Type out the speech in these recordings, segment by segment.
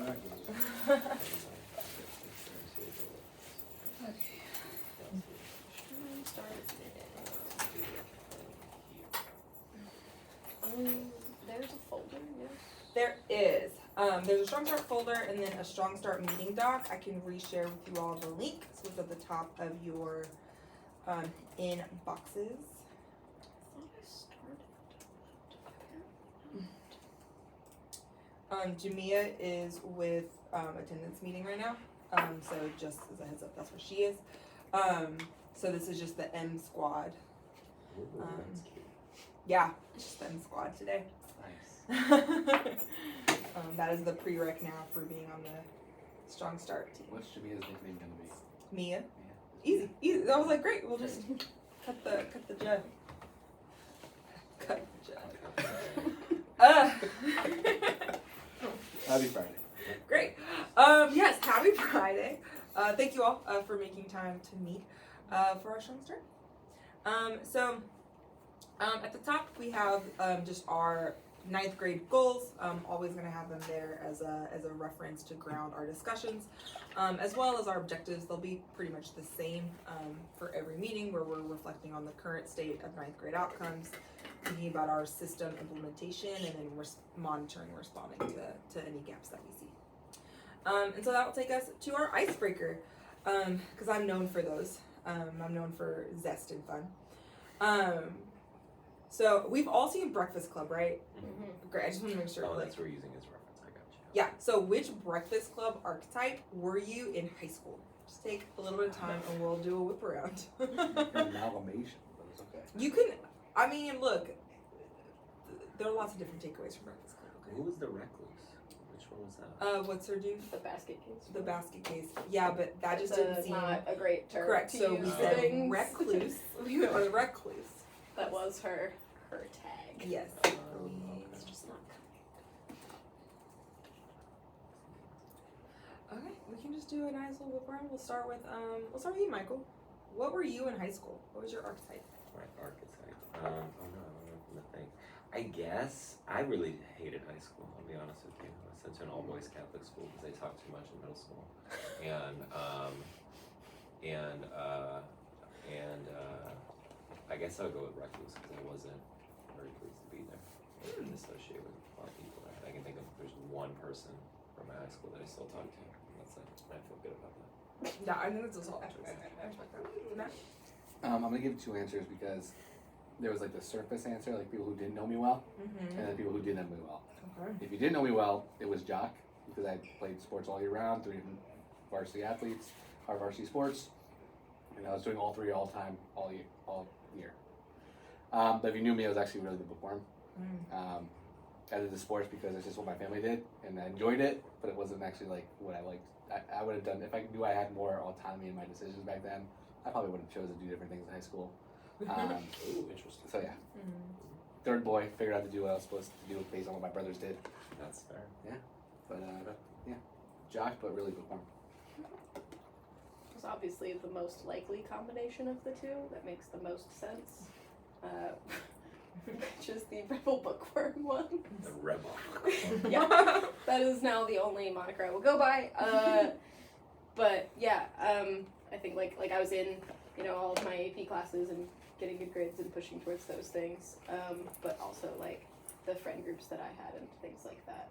There's a folder, yes. There is. There's a Strong Start folder and then a Strong Start meeting doc. I can reshare with you all the link. So it's at the top of your inboxes. Jamia is with attendance meeting right now. So just as a heads up, that's where she is. So this is just the M squad. That's cute. Yeah, it's just the M squad today. Nice. That is the prereq now for being on the Strong Start team. What's Jamia's nickname gonna be? Mia. Yeah. Easy. I was like, great. We'll just cut the jug. Cut the jug. Happy Friday. Great. Yes, happy Friday. Thank you all for making time to meet for our Strong Start. So at the top we have just our 9th grade goals. Always going to have them there as a reference to ground our discussions, as well as our objectives. They'll be pretty much the same for every meeting, where we're reflecting on the current state of 9th grade outcomes, thinking about our system implementation, and then monitoring and responding to any gaps that we see. And so that will take us to our icebreaker, because I'm known for those. I'm known for zest and fun. So we've all seen Breakfast Club, right? Mm-hmm. Great. I just want to make sure. Oh, that's what we're using as reference. I got you. Yeah. So which Breakfast Club archetype were you in high school? Just take a little bit of time, and we'll do a whip around. An amalgamation, but it's okay. You can. I mean, look. There are lots of different takeaways from Breakfast Club. Okay. Who was the recluse? Which one was that? What's her dude? The basket case. The basket case. Yeah, but that just didn't seem not a great term. correct. To So use we for said things. recluse. We went with recluse. That was her tag. Yes. It's just not Okay, we can just do a nice little whip around. We'll start with you, Michael. What were you in high school? What was your archetype? My archetype. Oh no, I don't know the thing. I guess I really hated high school. I'll be honest with you. I was sent to an all-boys Catholic school because they talked too much in middle school, and I guess I'll go with recluse because I wasn't very pleased to be there. I didn't associate with a lot of people there. I can think of there's one person from my high school that I still talk to. And that's it. I feel good about that. Yeah, I think that's a solid choice. I respect that. Matt? I'm gonna give 2 answers because there was like the surface answer, like people who didn't know me well, Mm-hmm. and then people who did know me well. Okay. If you didn't know me well, it was jock because I played sports all year round, 3 varsity athletes, our varsity sports, and I was doing all 3 all time, all year. But if you knew me, I was actually really the bookworm. I did the sports because it's just what my family did, and I enjoyed it, but it wasn't actually like what I liked. I would have done, if I knew I had more autonomy in my decisions back then, I probably would have chosen to do different things in high school. Ooh, interesting. So yeah, Mm-hmm. 3rd boy, figured out to do what I was supposed to do based on what my brothers did. That's fair. But yeah, jock, but really bookworm. It was obviously the most likely combination of the two that makes the most sense. Which is the rebel bookworm one. The rebel. Yeah, that is now the only moniker I will go by. But yeah, I think like I was in, all of my AP classes and getting good grades and pushing towards those things. But also like the friend groups that I had and things like that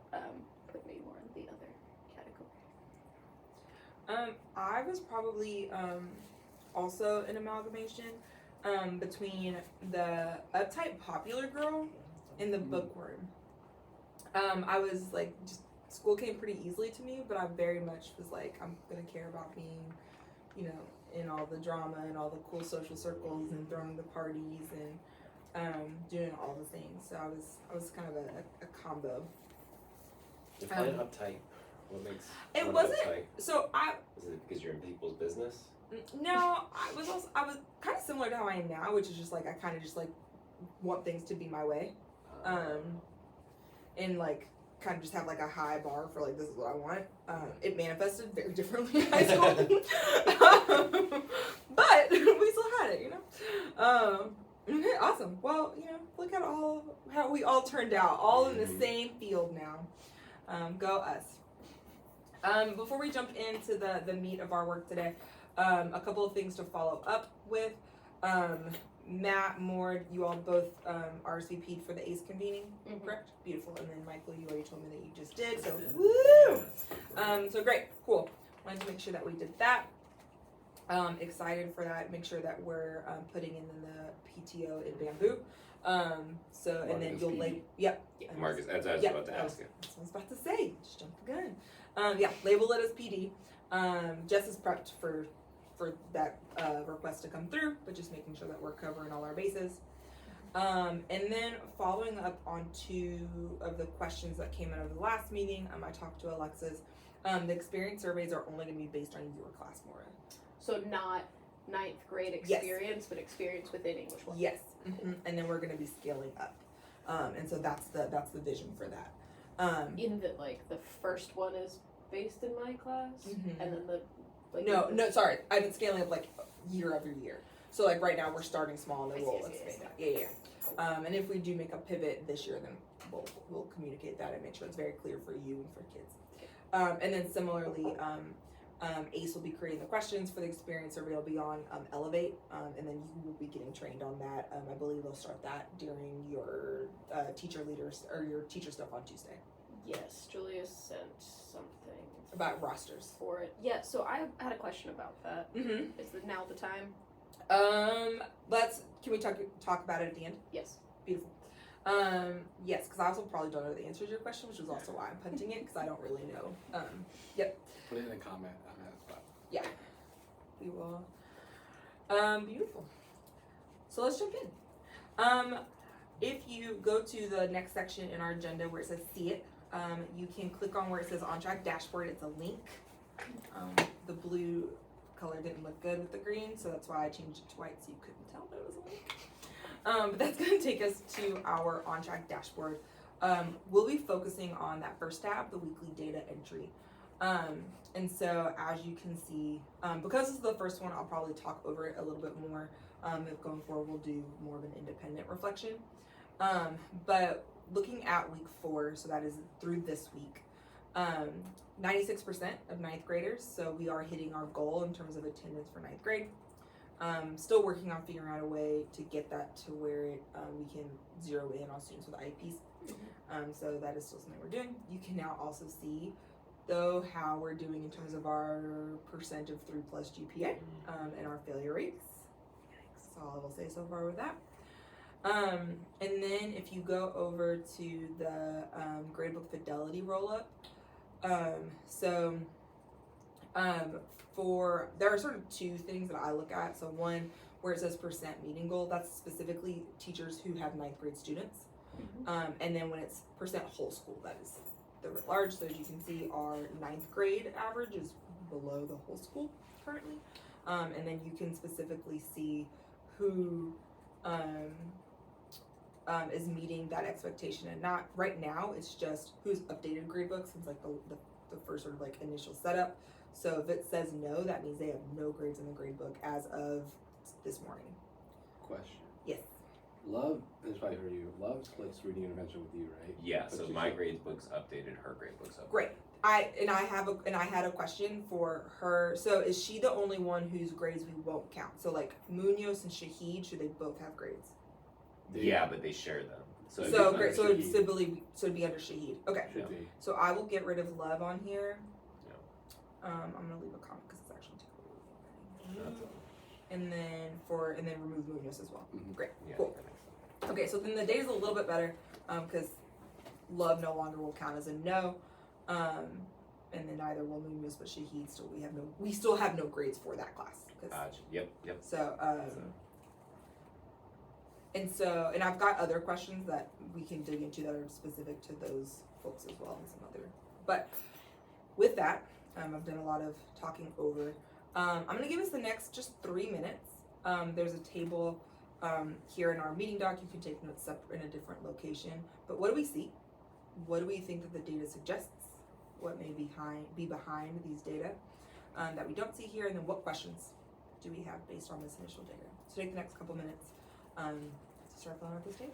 put me more in the other category. I was probably also an amalgamation between the uptight popular girl and the bookworm. I was like, just school came pretty easily to me, but I very much was like, I'm gonna care about being, in all the drama and all the cool social circles and throwing the parties and doing all the things. So I was kind of a combo. Define uptight. What makes It one wasn't. uptight? So Is it because you're in people's business? No, I was kind of similar to how I am now, which is just like I kind of just like want things to be my way, and like kind of just have like a high bar for like this is what I want. It manifested very differently in high school, but we still had it, Okay, awesome. Well, look at how we all turned out, all in the same field now. Go us. Before we jump into the meat of our work today, a couple of things to follow up with. Matt, Mord, you all both RSVP'd for the ACE convening, correct? Beautiful. And then Michael, you already told me that you just did, so woo! So great, cool. Wanted to make sure that we did that. Excited for that. Make sure that we're putting in the PTO in bamboo. So and then you'll yep. Marcus, as I was about to ask you. That's what I was about to say. Just jump the gun. Yeah, label it as PD. Jess is prepped for that request to come through, but just making sure that we're covering all our bases. And then following up on 2 of the questions that came out of the last meeting, I talked to Alexis. The experience surveys are only going to be based on your class, Maura. So not 9th grade experience, but experience within English 1. Yes, and then we're going to be scaling up, and so that's the vision for that. In that, like, the first one is based in my class, and then the no, sorry, I've been scaling up like year after year. So like right now we're starting small, and then we'll expand that. Yeah. And if we do make a pivot this year, then we'll communicate that and make sure it's very clear for you and for kids. And then similarly, ACE will be creating the questions for the experience survey. It'll be on Elevate, and then you will be getting trained on that. I believe they'll start that during your teacher leaders or your teacher stuff on Tuesday. Yes, Julia sent something about rosters for it. Yeah, so I had a question about that. Is it now the time? Can we talk about it at the end? Yes. Beautiful. Yes, because I also probably don't know the answer to your question, which is also why I'm punting it, because I don't really know. Yep. Put it in a comment on that spot. Yeah. We will. Beautiful. So let's jump in. If you go to the next section in our agenda where it says see it, you can click on where it says on track dashboard. It's a link. The blue color didn't look good with the green, so that's why I changed it to white so you couldn't tell that it was a link. But that's going to take us to our on track dashboard. We'll be focusing on that first tab, the weekly data entry. And so as you can see, because this is the first one, I'll probably talk over it a little bit more. If going forward, we'll do more of an independent reflection. But looking at week 4, so that is through this week, 96% of 9th graders, so we are hitting our goal in terms of attendance for 9th grade. Still working on figuring out a way to get that to where we can zero in on students with IEPs. So that is still something we're doing. You can now also see, though, how we're doing in terms of our percent of 3+ GPA and our failure rates. That's all I will say so far with that. And then if you go over to the gradebook fidelity roll-up, there are sort of 2 things that I look at. So one, where it says percent meeting goal, that's specifically teachers who have 9th grade students. And then when it's percent whole school, that is the writ large. So as you can see, our 9th grade average is below the whole school currently. And then you can specifically see who is meeting that expectation, and not right now, it's just who's updated gradebook since like the first sort of like initial setup. So if it says no, that means they have no grades in the gradebook as of this morning. Question. Yes. Love, this probably heard you. Love splits reading intervention with you, right? Yeah, But so she's my like- grades book's updated, her grade book's updated. Great. I had a question for her. So is she the only one whose grades we won't count? So like Munoz and Shahid, should they both have grades? Yeah, but they share them. So, They- So be great. So under it'd be under Shahid. Okay. Should be. So I will get rid of Love on here. Yeah. I'm gonna leave a comment because it's actually too That's all. and then remove Munoz as well. Great. Yeah, Cool. that makes sense. Okay, so then the data's a little bit better because Love no longer will count as a no, and then neither will Munoz, but Shahid we still have no grades for that class. Gotcha. Yep. So and I've got other questions that we can dig into that are specific to those folks as well and some other. But with that, I've done a lot of talking over. I'm gonna give us the next just 3 minutes. There's a table here in our meeting doc. You can take notes separate in a different location. But what do we see? What do we think that the data suggests? What may be behind these data that we don't see here? And then what questions do we have based on this initial data? So take the next couple minutes to start filling out this data.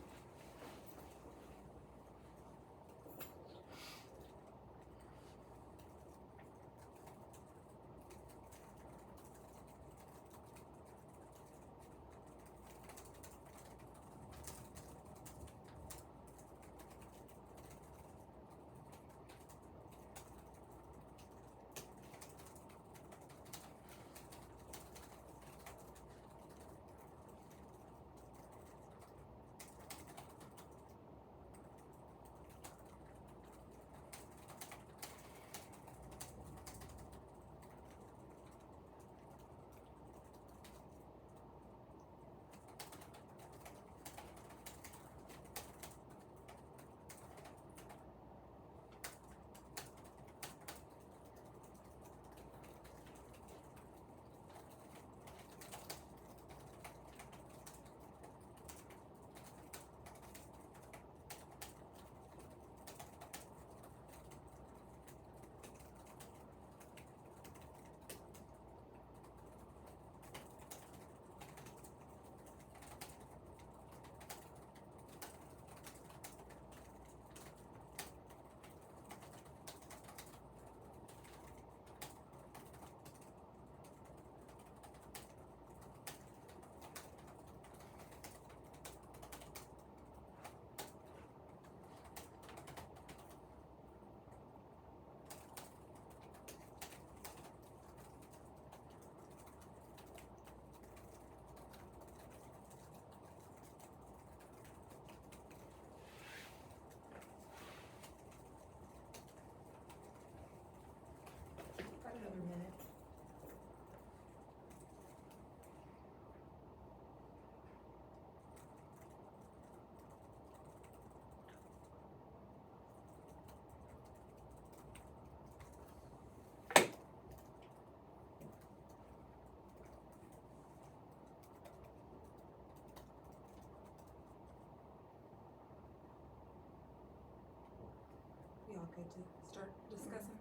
to start discussing?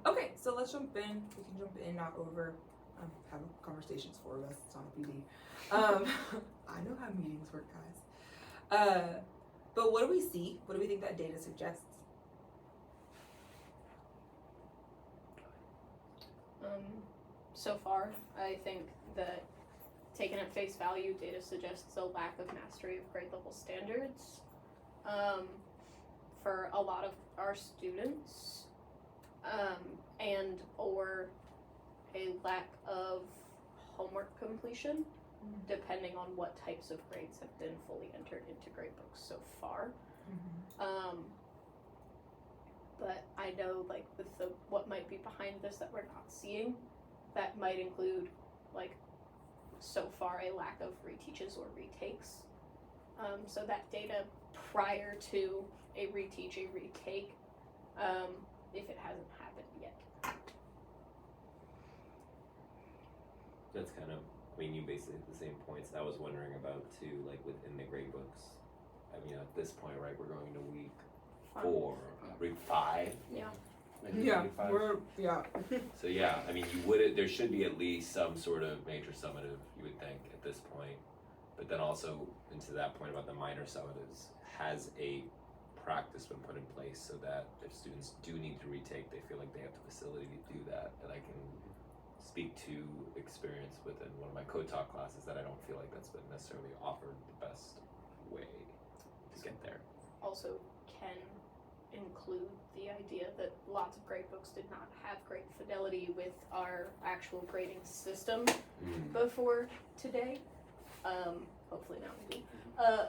Okay, so let's jump in. We can jump in, not over. Have conversations for us. It's not a PD. I know how meetings work, guys. But what do we see? What do we think that data suggests? So far, I think that taken at face value, data suggests a lack of mastery of grade level standards for a lot of our students, and or a lack of homework completion, depending on what types of grades have been fully entered into gradebooks so far. But I know, like, with what might be behind this that we're not seeing, that might include, like, so far a lack of reteaches or retakes. So that data prior to a reteach, a retake, if it hasn't happened yet. That's kind of, I mean, you basically hit the same points I was wondering about too, like within the grade books. I mean, at this point, right, we're going to week 4, week 5. Yeah. Maybe Yeah, 95. So yeah, I mean, there should be at least some sort of major summative, you would think, at this point. But then also, into that point about the minor summatives, has a practice been put in place so that if students do need to retake, they feel like they have the facility to do that. And I can speak to experience within one of my co-talk classes that I don't feel like that's been necessarily offered the best way to get there. Also can include the idea that lots of gradebooks did not have great fidelity with our actual grading system before today. Hopefully now we do.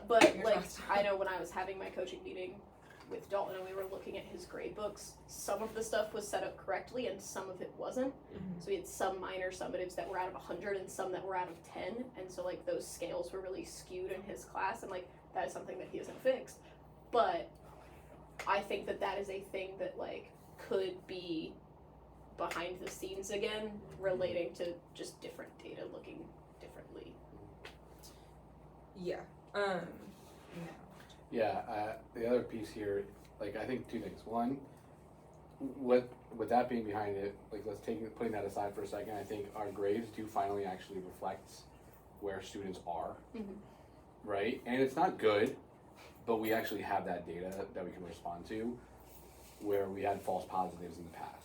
But Fingers like, crossed. I know when I was having my coaching meeting with Dalton and we were looking at his gradebooks, some of the stuff was set up correctly and some of it wasn't. So we had some minor summatives that were out of 100 and some that were out of 10, and so like those scales were really skewed in his class, and like that is something that he hasn't fixed. But I think that that is a thing that like could be behind the scenes again, relating to just different data looking differently. Yeah. Yeah, the other piece here, like, I think 2 things. One, with that being behind it, like, putting that aside for a second, I think our grades do finally actually reflect where students are, right? And it's not good, but we actually have that data that we can respond to, where we had false positives in the past.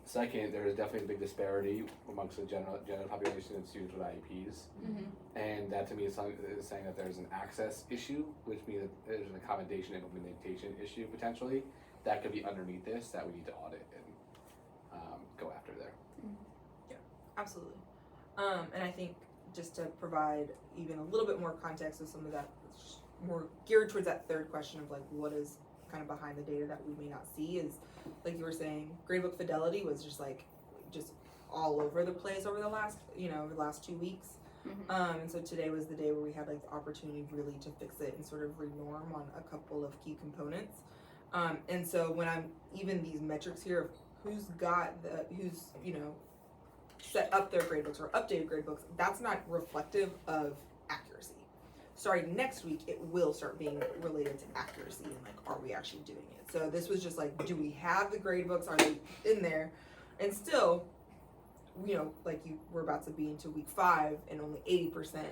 Second, there is definitely a big disparity amongst the general population of students with IEPs, and that to me is saying that there's an access issue, which means that there's an accommodation implementation issue potentially that could be underneath this that we need to audit and go after there. Yeah, absolutely. And I think just to provide even a little bit more context of some of that, more geared towards that third question of like what is kind of behind the data that we may not see, is like you were saying, gradebook fidelity was just all over the place over the last 2 weeks. And so today was the day where we had like the opportunity really to fix it and sort of renorm on a couple of key components. And so when I'm even these metrics here of who's set up their gradebooks or updated gradebooks, that's not reflective of accuracy. Starting next week, it will start being related to accuracy and like, are we actually doing it? So this was just like, do we have the gradebooks? Are they in there? And still, we're about to be into week 5, and only 80%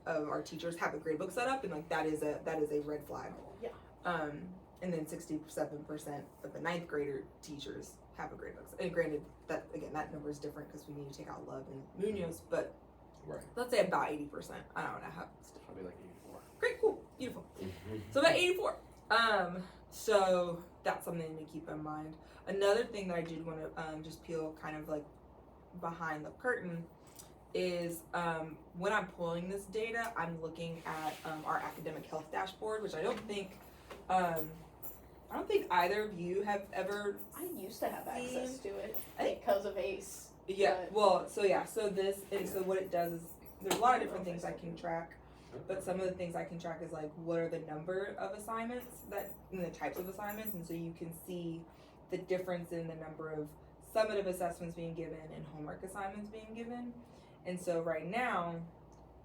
of our teachers have a gradebook set up, and like that is a red flag. Yeah. And then 67% of the 9th grader teachers have a gradebook. And granted, that number is different because we need to take out Love and Munoz, but Right. let's say about 80%. I don't know how. Probably like 84. Great, cool, beautiful. So about 84. So that's something to keep in mind. Another thing that I did want to just peel kind of like behind the curtain is when I'm pulling this data, I'm looking at our academic health dashboard, which I don't think either of you have ever. I used to have access to it because of ACE. Yeah. Well, so what it does is there's a lot of different things I can track. But some of the things I can track is like what are the number of assignments and the types of assignments, and so you can see the difference in the number of summative assessments being given and homework assignments being given. And so right now,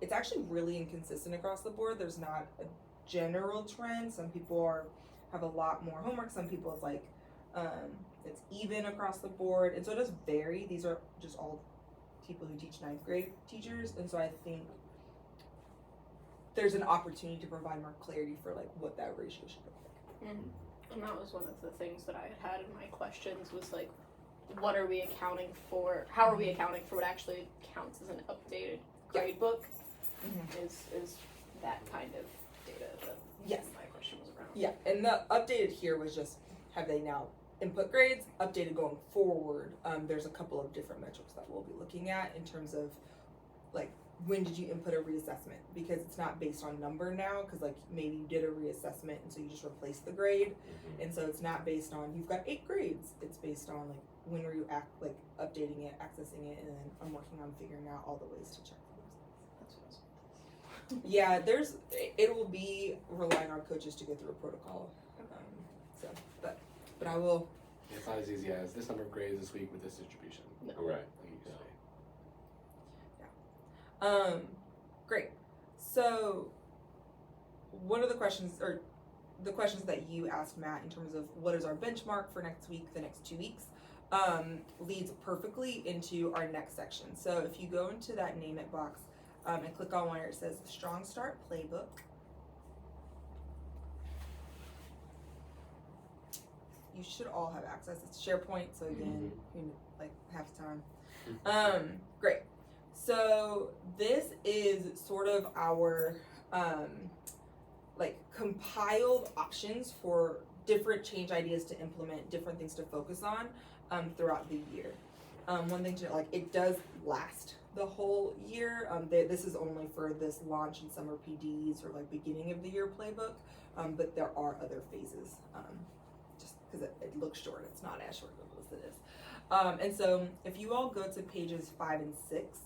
it's actually really inconsistent across the board. There's not a general trend. Some people are have a lot more homework. Some people it's like it's even across the board, and so it does vary. These are just all people who teach 9th grade teachers, and so I think there's an opportunity to provide more clarity for like what that ratio should look like. And that was one of the things that I had in my questions was like, what are we accounting for? How are we accounting for what actually counts as an updated grade book? Is that kind of data that Yes. my question was around. Yeah, and the updated here was just have they now input grades updated going forward. There's a couple of different metrics that we'll be looking at in terms of like when did you input a reassessment, because it's not based on number now, because like maybe you did a reassessment and so you just replaced the grade, and so it's not based on you've got 8 grades. It's based on like when were you updating it, accessing it, and then I'm working on figuring out all the ways to check for those. That's what Yeah, it will be relying on coaches to go through a protocol. But I will. It's not as easy as this number of grades this week with this distribution. No. Right. Like you say. Great. So, one of the questions that you asked Matt in terms of what is our benchmark for next week, the next 2 weeks, leads perfectly into our next section. So if you go into that name it box and click on where it says Strong Start Playbook, you should all have access. It's SharePoint, so again, like half the time. Great. So this is sort of our like compiled options for different change ideas to implement, different things to focus on throughout the year. One thing to like, it does last the whole year. This is only for this launch and summer PDs or like beginning of the year playbook, but there are other phases. Just because it looks short, it's not as short as it is. And so if you all go to pages 5 and 6,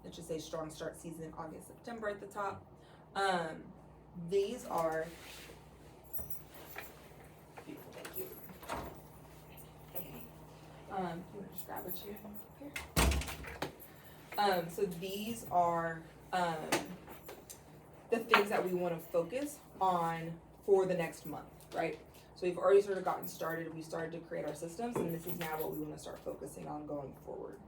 it should say Strong Start Season August, September at the top. These are beautiful, thank you. You want to just grab a chair here? So these are the things that we want to focus on for the next month, right? So we've already sort of gotten started. We started to create our systems, and this is now what we want to start focusing on going forward.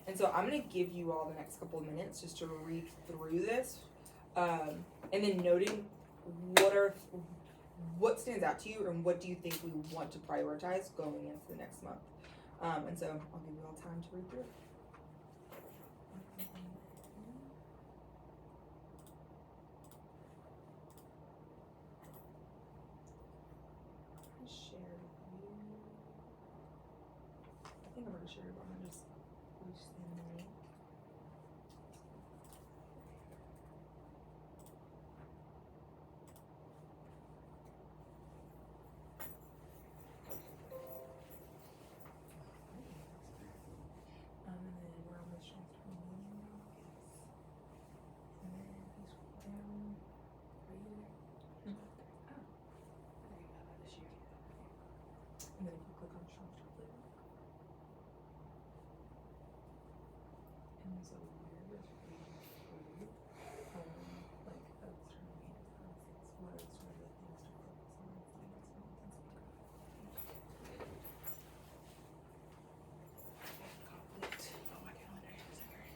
And so I'm going to give you all the next couple of minutes just to read through this, and then noting what stands out to you and what do you think we want to prioritize going into the next month. And so I'll give you all time to read through it. Share with you. I think I'm going to share it, but I'm going to just in there. And then we're on the strong start meeting. And then you scroll down. Are you there? Oh. There you go. This year. And then if you click on strong start playbook. And so we're just reading through, like external meetings concepts. What are sort of the things to focus on for the next month and stuff like that. Conflict. Oh, my calendar. Sorry.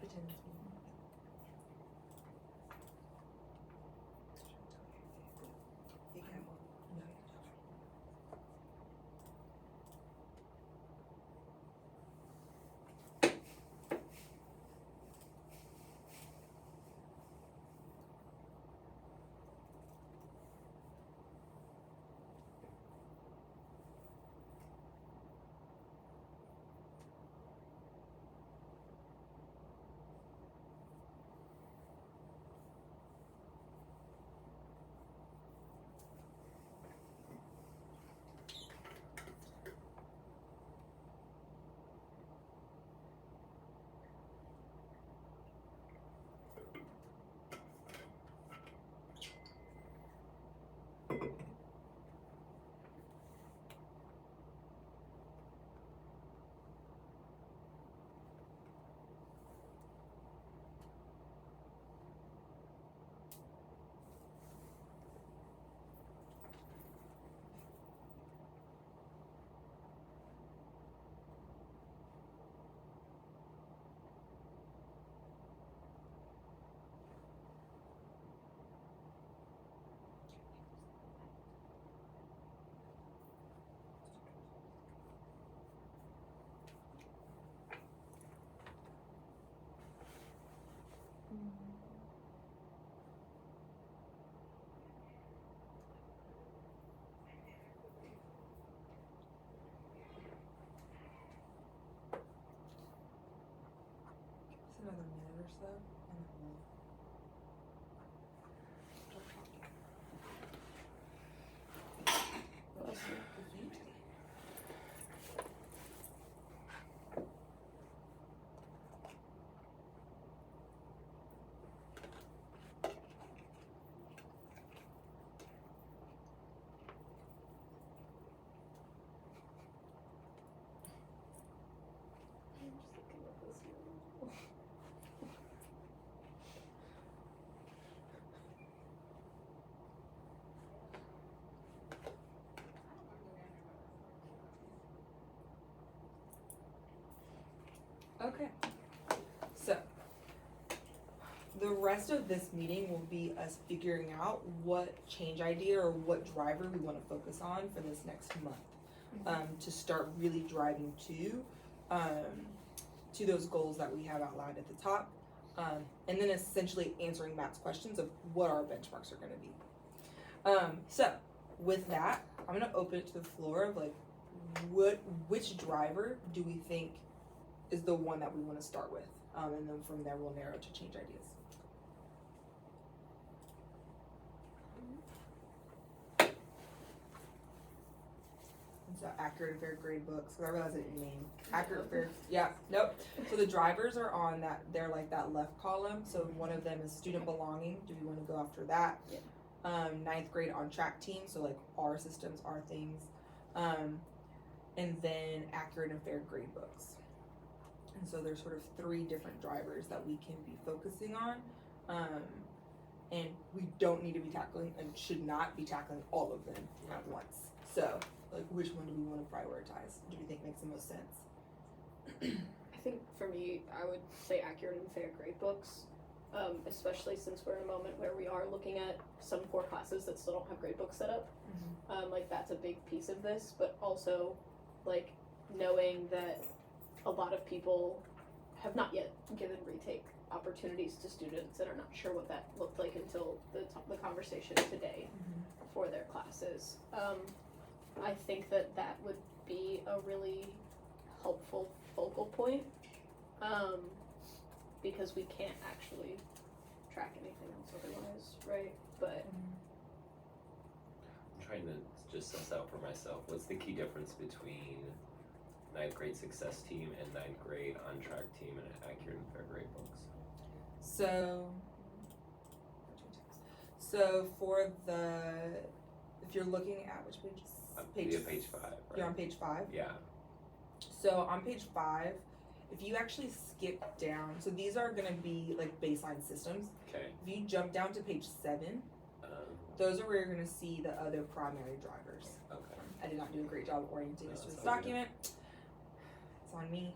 Attendance meeting. You can have one. No, you can have one. though, and then we'll Okay, so the rest of this meeting will be us figuring out what change idea or what driver we want to focus on for this next month, to start really driving to those goals that we have outlined at the top, and then essentially answering Matt's questions of what our benchmarks are going to be. So with that, I'm going to open it to the floor of like, which driver do we think is the one that we want to start with, and then from there we'll narrow to change ideas. And so accurate and fair grade books, because I realize it didn't name accurate, fair, yeah, nope. So the drivers are on that, they're like that left column, so one of them is student belonging, do we want to go after that? Yeah. Ninth grade on track team, so like our systems, our things, and then accurate and fair grade books. And so there's sort of 3 different drivers that we can be focusing on, and we don't need to be tackling and should not be tackling all of them at once. So, like, which one do we want to prioritize? Do we think makes the most sense? I think for me, I would say accurate and fair grade books, especially since we're in a moment where we are looking at some core classes that still don't have grade books set up. Like, that's a big piece of this, but also, like, knowing that a lot of people have not yet given retake opportunities to students and are not sure what that looked like until the conversation today for their classes. I think that would be a really helpful focal point, because we can't actually track anything else otherwise, right? But I'm trying to just suss out for myself, what's the key difference between 9th grade success team and 9th grade on track team and accurate and fair grade books? So for if you're looking at which page? Page 5, right? You're on page 5? Yeah. So on page 5, if you actually skip down, so these are gonna be like baseline systems. Okay. If you jump down to page 7, those are where you're gonna see the other primary drivers. Okay. I did not do a great job orienting us to No, this it's all good. document. It's on me.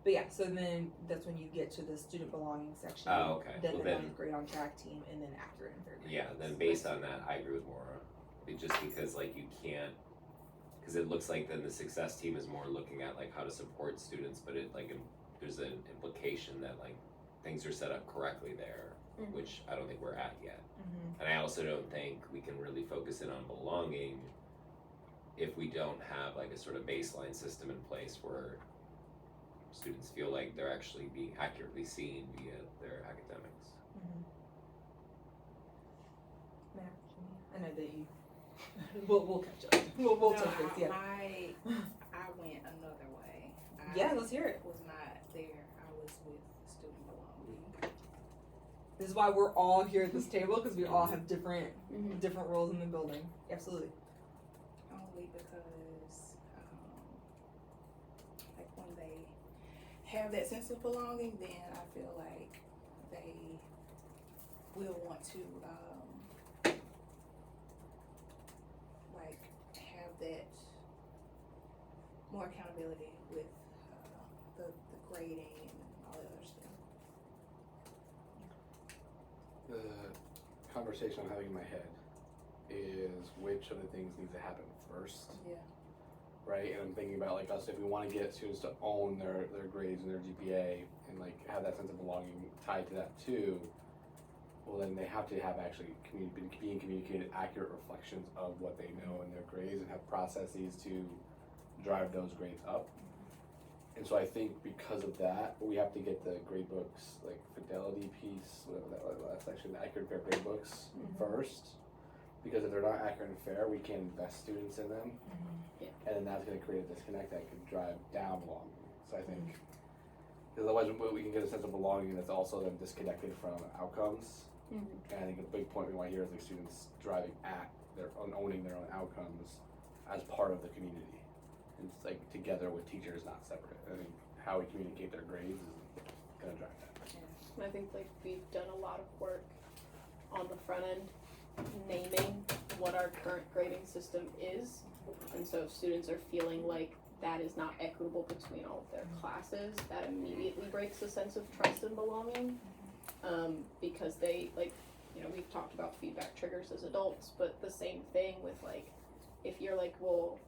But yeah, so then that's when you get to the student belonging section. Oh, okay. Then Well, the then- 9th grade on track team, and then accurate and fair grade. Yeah, then based on that, I agree with Maura. Just because, like, you can't, because it looks like then the success team is more looking at, like, how to support students, but it, like, there's an implication that, like, things are set up correctly there, which I don't think we're at yet. And I also don't think we can really focus in on belonging if we don't have, like, a sort of baseline system in place where students feel like they're actually being accurately seen via their academics. Matt, I know that you. We'll catch up. We'll No, touch base. Yeah. I went another way. Yeah, let's hear it. Was not there. I was with student belonging. This is why we're all here at this table, because we all have different roles in the building. Absolutely. Only because, like when they have that sense of belonging, then I feel like they will want to, like have that more accountability with the grading and all the other stuff. The conversation I'm having in my head is which of the things needs to happen first. Yeah. Right, and I'm thinking about like us, if we want to get students to own their grades and their GPA and like have that sense of belonging tied to that too, well then they have to have actually being communicated accurate reflections of what they know in their grades and have processes to drive those grades up. And so I think because of that, we have to get the grade books, like fidelity piece, whatever that was, last section, the accurate and fair grade books first. Because if they're not accurate and fair, we can't invest students in them. And then that's gonna create a disconnect that could drive down belonging. So I think, because otherwise we can get a sense of belonging that's also then disconnected from outcomes. And I think a big point we want to hear is like students driving at their own, owning their own outcomes as part of the community. And it's like together with teachers, not separate. I think how we communicate their grades is gonna drive that. I think like we've done a lot of work on the front end naming what our current grading system is. And so if students are feeling like that is not equitable between all of their classes, that immediately breaks a sense of trust and belonging. Because they, like, you know, we've talked about feedback triggers as adults, but the same thing with like, if you're like, well,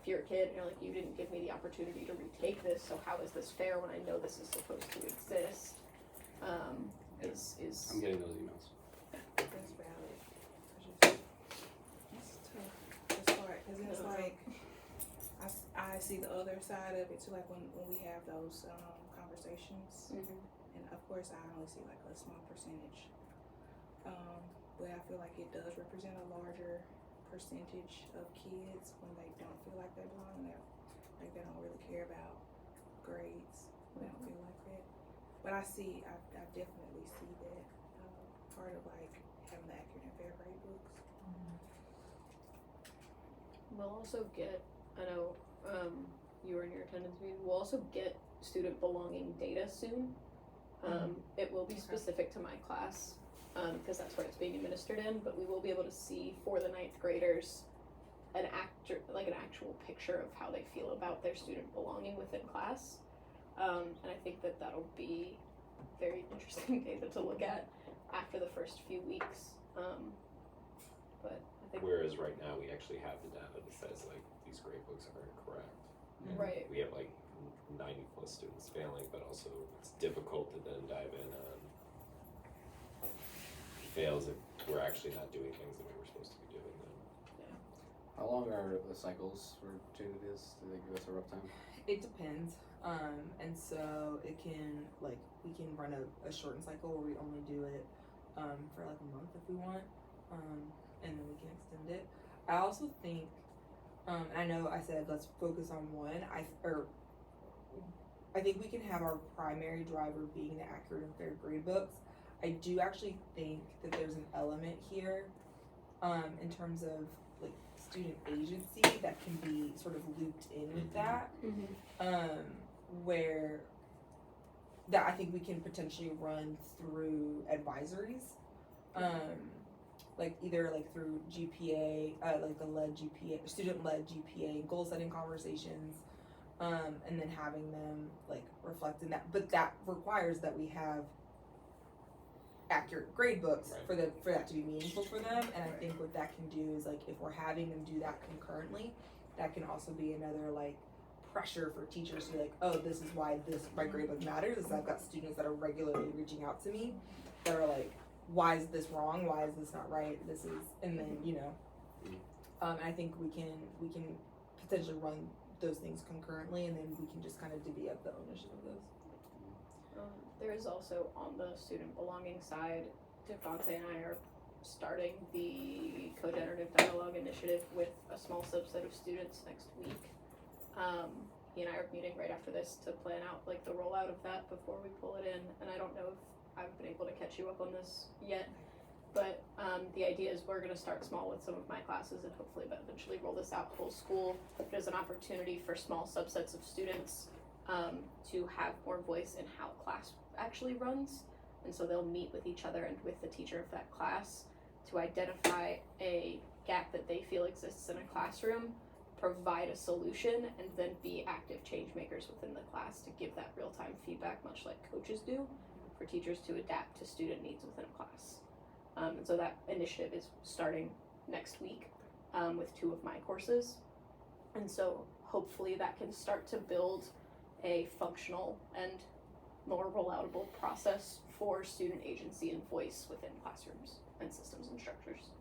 if you're a kid and you're like, you didn't give me the opportunity to retake this, so how is this fair when I know this is supposed to exist? Is I'm getting those emails. That's valid. It's tough. It's hard because it's like I see the other side of it too. Like when we have those conversations, and of course I only see like a small percentage, but I feel like it does represent a larger percentage of kids when they don't feel like they belong. Like they don't really care about grades. They don't feel like that. But I definitely see that part of like having the accurate and fair grade books. we'll also get, I know you were in your attendance meeting, we'll also get student belonging data soon. It will be specific to my class, because that's where it's being administered in, but we will be able to see for the 9th graders an actual picture of how they feel about their student belonging within class. And I think that that'll be very interesting data to look at after the first few weeks. But I think Whereas right now we actually have the data that says like these grade books are incorrect. right. We have like 90 plus students failing, but also it's difficult to then dive in on fails if we're actually not doing things that we were supposed to be doing then. How long are the cycles for changes? Do they give us a rough time? It depends. And so it can, like, we can run a shortened cycle where we only do it for like a month if we want, and then we can extend it. I also think, I know I said let's focus on one. I think we can have our primary driver being the accurate and fair grade books. I do actually think that there's an element here, in terms of like student agency that can be sort of looped in with that. Where that I think we can potentially run through advisories, like either like through GPA, like the led GPA, student-led GPA, goal-setting conversations, and then having them like reflect in that. But that requires that we have accurate grade books for that to be meaningful for them. And I think what that can do is like if we're having them do that concurrently, that can also be another like pressure for teachers to be like, oh, this is why my grade book matters, is I've got students that are regularly reaching out to me that are like, why is this wrong? Why is this not right? This is, and then, you know, I think we can potentially run those things concurrently, and then we can just kind of divvy up the ownership of those. There is also on the student belonging side, Devontae and I are starting the co-generative dialogue initiative with a small subset of students next week. He and I are meeting right after this to plan out like the rollout of that before we pull it in, and I don't know if I've been able to catch you up on this yet, but the idea is we're going to start small with some of my classes and hopefully eventually roll this out whole school. There's an opportunity for small subsets of students to have more voice in how class actually runs, and so they'll meet with each other and with the teacher of that class to identify a gap that they feel exists in a classroom, provide a solution, and then be active change makers within the class to give that real-time feedback, much like coaches do, for teachers to adapt to student needs within a class. And so that initiative is starting next week with 2 of my courses. And so hopefully that can start to build a functional and more rolloutable process for student agency and voice within classrooms and systems and structures.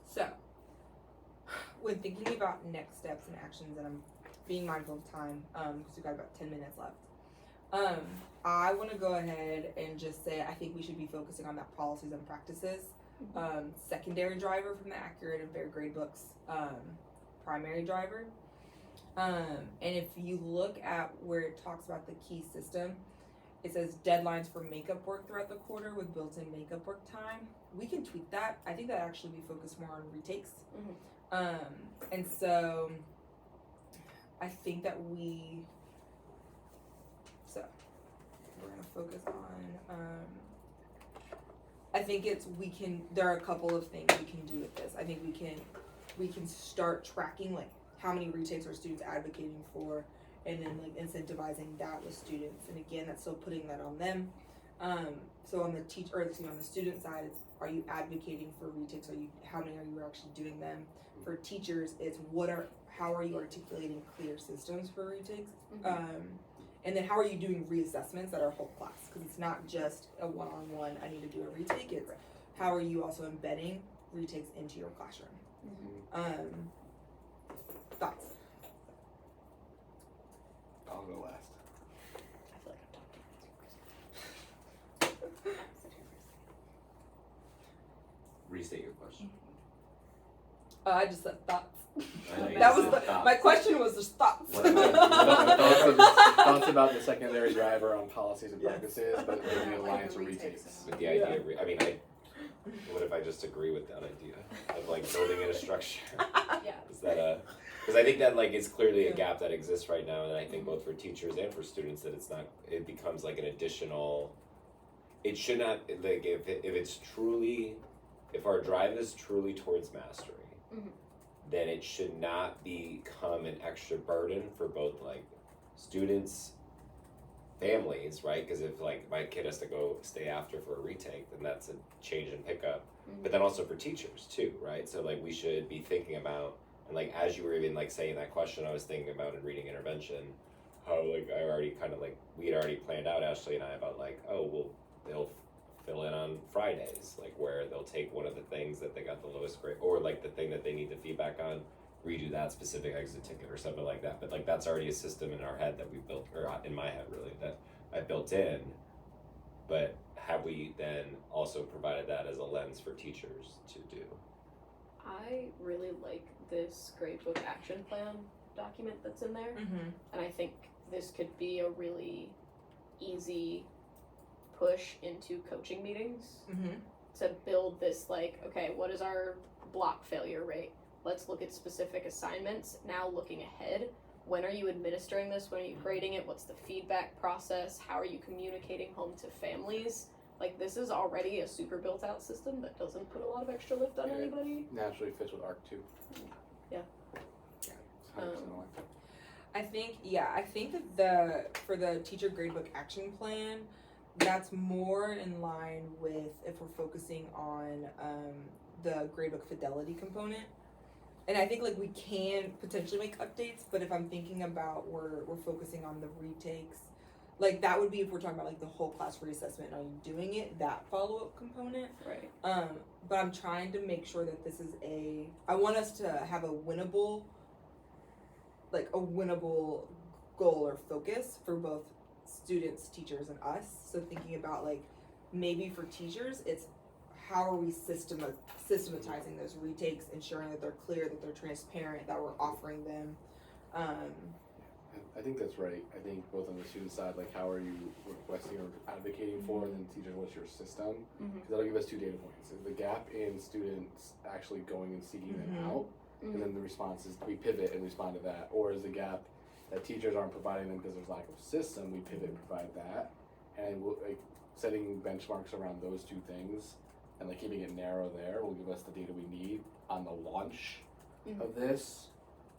So, when thinking about next steps and actions, and I'm being mindful of time, because we've got about 10 minutes left. I want to go ahead and just say I think we should be focusing on that policies and practices. Secondary driver from the Accurate and Fair grade books, primary driver. And if you look at where it talks about the key system, it says deadlines for makeup work throughout the quarter with built-in makeup work time. We can tweak that. I think that actually we focus more on retakes. And so I think that we're gonna focus on I think there are a couple of things we can do with this. I think we can start tracking like how many retakes are students advocating for, and then like incentivizing that with students. And again, that's still putting that on them. So on the on the student side, it's are you advocating for retakes? How many are you actually doing them? For teachers, it's how are you articulating clear systems for retakes? And then how are you doing reassessments that are whole class? Because it's not just a one-on-one, I need to do a retake. It's how are you also embedding retakes into your classroom? Thoughts? I'll go last. I feel like I'm talking. Restate your question. I just said thoughts. I know you That was said thoughts. my question was just thoughts. What about- Thoughts about the secondary driver on policies and Yes. practices, but Yeah, maybe like alliance the or retakes retakes. With the idea, what if I just agree with that idea of like building in a structure? Yeah. Is that because I think that like it's clearly a gap that exists right now, and I think both for teachers and for students that it becomes like an additional. It should not like if our drive is truly towards mastery, then it should not become an extra burden for both like students, families, right? Because if like my kid has to go stay after for a retake, then that's a change in pickup. But then also for teachers too, right? So like we should be thinking about, and like as you were even like saying that question, I was thinking about in reading intervention, how like I already kind of like we had already planned out, Ashley and I, about like, oh well, they'll fill in on Fridays, like where they'll take one of the things that they got the lowest grade, or like the thing that they need the feedback on, redo that specific exit ticket or something like that. But like that's already a system in our head that we built, or in my head really, that I built in. But have we then also provided that as a lens for teachers to do? I really like this gradebook action plan document that's in there, and I think this could be a really easy push into coaching meetings to build this like, okay, what is our block failure rate? Let's look at specific assignments. Now looking ahead, when are you administering this? When are you grading it? What's the feedback process? How are you communicating home to families? Like this is already a super built out system that doesn't put a lot of extra lift on anybody. Naturally fits with ARC too. Yeah. Yeah, it's 100% aligned. I think that for the teacher gradebook action plan, that's more in line with if we're focusing on the gradebook fidelity component. And I think like we can potentially make updates, but if I'm thinking about we're focusing on the retakes, like that would be if we're talking about like the whole class reassessment, are you doing it, that follow-up component. Right. But I'm trying to make sure that this is I want us to have a winnable goal or focus for both students, teachers, and us. So thinking about like maybe for teachers, it's how are we systematizing those retakes, ensuring that they're clear, that they're transparent, that we're offering them. I think that's right. I think both on the student side, like how are you requesting or advocating for, and then teachers, what's your system? Because that'll give us 2 data points. Is the gap in students actually going and seeking them out, and then the response is we pivot and respond to that, or is the gap that teachers aren't providing them because there's lack of system, we pivot and provide that, and we'll, like setting benchmarks around those 2 things and like keeping it narrow there will give us the data we need on the launch of this.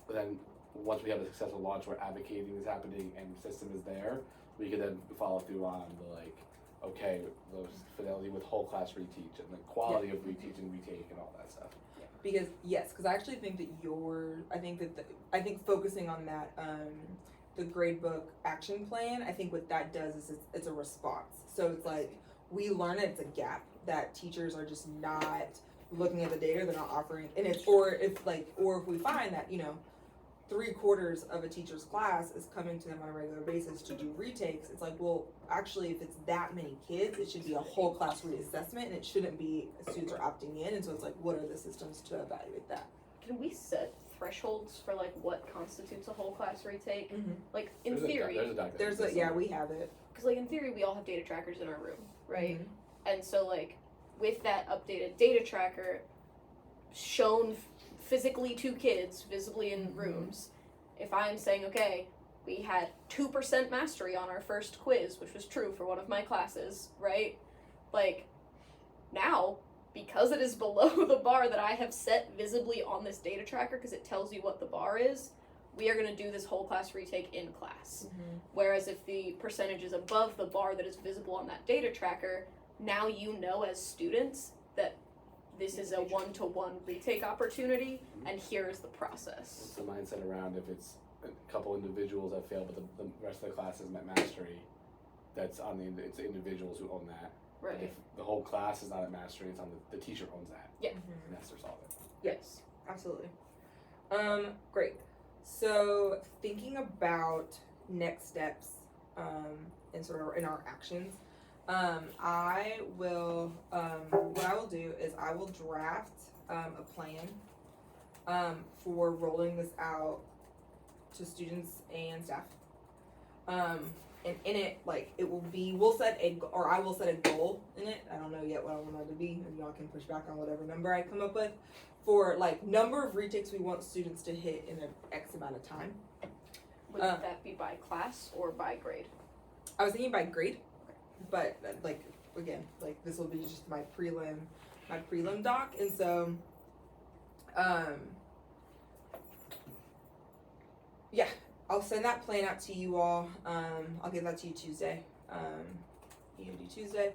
But then once we have a successful launch where advocating is happening and the system is there, we can then follow through on the like, okay, those fidelity with whole class reteach and the quality of reteach and retake and all that stuff. Because I actually think that I think focusing on that, the gradebook action plan, I think what that does is it's a response. So it's like, we learn it's a gap that teachers are just not looking at the data, they're not offering, and or if we find that, 3/4 of a teacher's class is coming to them on a regular basis to do retakes, it's like, well, actually, if it's that many kids, it should be a whole class reassessment, and it shouldn't be students are opting in. And so it's like, what are the systems to evaluate that? Can we set thresholds for like what constitutes a whole class retake? Mm-hmm. Like in There's theory, There's a yeah, we have it. because like in theory we all have data trackers in our room, right? Mhm. And so like with that updated data tracker shown physically to kids visibly in rooms, if I'm saying, okay, we had 2% mastery on our first quiz, which was true for one of my classes, right? Like now, because it is below the bar that I have set visibly on this data tracker, because it tells you what the bar is, we are going to do this whole class retake in class. Whereas if the percentage is above the bar that is visible on that data tracker, now you know as students that this is a one-to-one retake opportunity, and here is the process. What's the mindset around if it's a couple individuals that fail, but the rest of the class has met mastery? That's on it's the individuals who own that. Right. If the whole class is not at mastery, it's on the teacher owns that. Yeah. And that's their solve it. Yes, absolutely. Great. So thinking about next steps, and sort of in our actions, I will, what I will do is I will draft a plan for rolling this out to students and staff. And in it, like, it will be, I will set a goal in it. I don't know yet what I want it to be, and y'all can push back on whatever number I come up with, for, like, number of retakes we want students to hit in an X amount of time. Would that be by class or by grade? I was thinking by grade, but, like, again, like, this will be just my prelim doc, and so, yeah. I'll send that plan out to you all. I'll get that to you Tuesday. EOD Tuesday.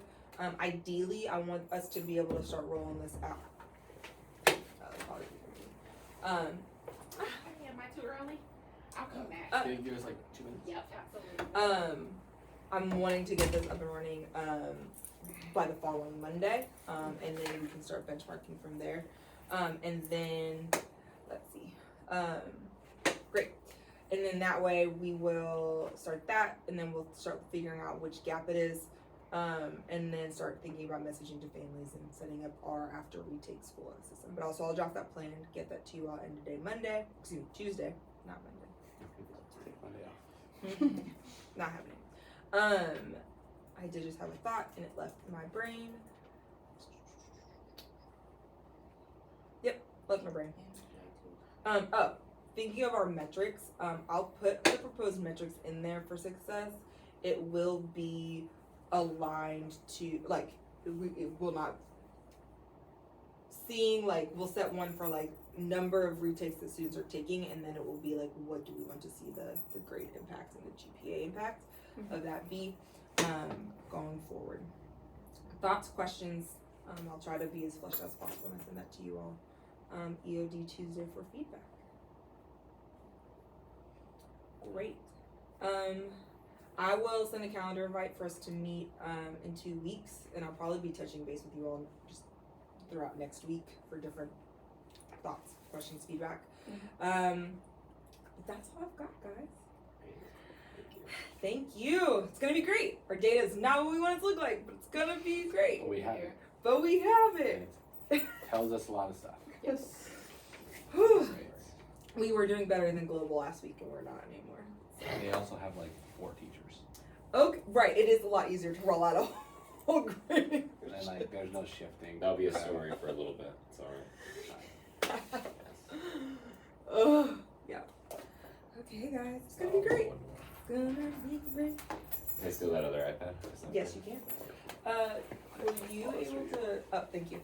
Ideally, I want us to be able to start rolling this out. Am I too early? I'll come back. Can you give us like 2 minutes? Yep, absolutely. I'm wanting to get this up and running by the following Monday, and then we can start benchmarking from there. And then let's see. Great. And then that way we will start that, and then we'll start figuring out which gap it is, and then start thinking about messaging to families and setting up our after retake school system. But also I'll draft that plan, get that to you all end of day Tuesday, not Take Monday off. Monday. Not happening. I did just have a thought and it left my brain. Yep, left my brain. Thinking of our metrics, I'll put the proposed metrics in there for success. It will be aligned to, like, it will not, we'll set one for, like, number of retakes that students are taking, and then it will be, like, what do we want to see the grade impact and the GPA impact of that be, going forward. Thoughts, questions, I'll try to be as fleshed out as possible and I send that to you all, EOD Tuesday for feedback. Great. I will send a calendar invite for us to meet in 2 weeks, and I'll probably be touching base with you all just throughout next week for different thoughts, questions, feedback. But that's all I've got, guys. Thank you. It's gonna be great. Our data is not what we want it to look like, but it's gonna be great. But we have it. But we have it. And it tells us a lot of stuff. Yes. Whew. We were doing better than Global last week, and we're not anymore. They also have like 4 teachers. Okay, right. It is a lot easier to roll out a whole grade. And like, there's no shifting. That'll be a story for a little bit. It's alright. Oh, yeah. Okay, guys, it's gonna be great. It's gonna be great. Can I steal that other iPad? Yes, you can. Were you able to? Oh, thank you.